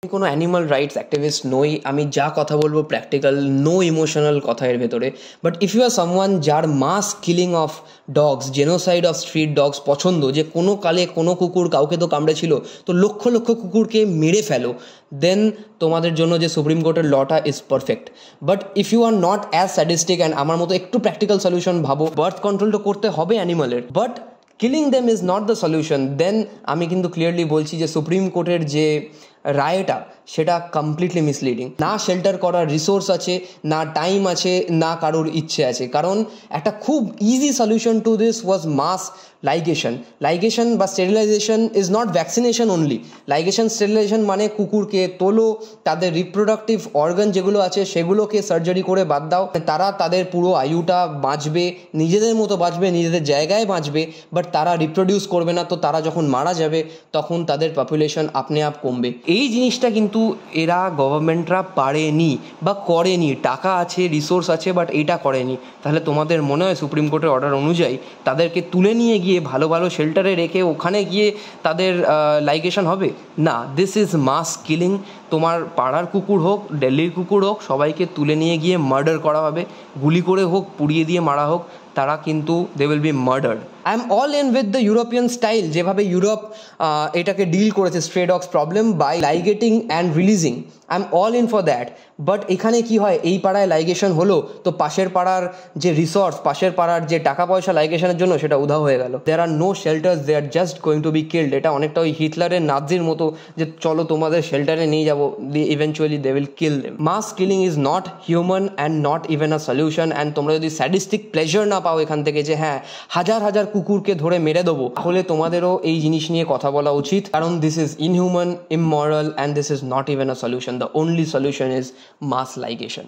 আমি কোনো animal rights activist নই, আমি যা কথা বলবো প্র্যাকটিক্যাল, নো ইমোশনাল কথা এর ভেতরে। But if you are someone যার mass killing of dogs, genocide of street dogs পছন্দ, যে কোনো কালে কোনো কুকুর কাউকে তো কামড়েছিল, তো লক্ষ লক্ষ কুকুরকে মেরে ফেলো, দেন তোমাদের জন্য যে সুপ্রিম কোর্টের লটা is perfect. But if you are not as sadistic and আমার মতো একটু প্র্যাকটিক্যাল সলিউশন ভাবো, বার্থ কন্ট্রোল তো করতে হবে অ্যানিমালের, but killing them is not the solution, then আমি কিন্তু ক্লিয়ারলি বলছি যে সুপ্রিম কোর্টের যে রায়টা সেটা কমপ্লিটলি মিসলিডিং। না শেল্টার করার রিসোর্স আছে, না টাইম আছে, না কারোর ইচ্ছে আছে। কারণ একটা খুব easy solution to this was mass ligation বা sterilisation is not vaccination only. Ligation sterilisation মানে কুকুরকে তোলো, তাদের রিপ্রোডাক্টিভ অর্গান যেগুলো আছে সেগুলোকে সার্জারি করে বাদ দাও, তারা তাদের পুরো আয়ুটা বাঁচবে, নিজেদের মতো বাঁচবে, নিজেদের জায়গায় বাঁচবে, বাট তারা রিপ্রোডিউস করবে না। তো তারা যখন মারা যাবে তখন তাদের পপুলেশন আপনি আপ কমবে। এই জিনিসটা কিন্তু এরা গভর্নমেন্টরা পারেনি বা করেনি, টাকা আছে, রিসোর্স আছে, বাট এইটা করেনি। তাহলে তোমাদের মনে হয় সুপ্রিম কোর্টের অর্ডার অনুযায়ী তাদেরকে তুলে নিয়ে গিয়ে ভালো ভালো শেল্টারে রেখে ওখানে গিয়ে তাদের লাইগেশন হবে? না, দিস ইজ মাস কিলিং। তোমার পাড়ার কুকুর হোক, দিল্লির কুকুর হোক, সবাইকে তুলে নিয়ে গিয়ে মার্ডার করা হবে, গুলি করে হোক, পুড়িয়ে দিয়ে মারা হোক, তারা কিন্তু they will be murdered. I am all in with the European style, যেভাবে ইউরোপ এটাকে ডিল করেছে stray dogs problem by ligating and releasing. I am all in for that. But এখানে কি হয়, এই পাড়ায় লাইগেশন হলো তো পাশের পাড়ার যে রিসোর্স, পাশের পাড়ার যে টাকা পয়সা লাইগেশনের জন্য, সেটা উধাও হয়ে গেল। There are no shelters, they are just going to be killed. এটা অনেকটা ওই হিটলারের নাজির মতো, যে চলো তোমাদের শেল্টারে নিয়ে যাবো, eventually they will kill them. Mass killing is not human and not even a solution. And তোমরা যদি স্যাডিস্টিক প্লেজার না পাও এখান থেকে, যে হ্যাঁ হাজার হাজার কুকুরকে ধরে মেরে দেবো, তাহলে তোমাদেরও এই জিনিস নিয়ে কথা বলা উচিত। কারণ this is inhuman, immoral, and this is not even a solution. The only solution is mass ligation.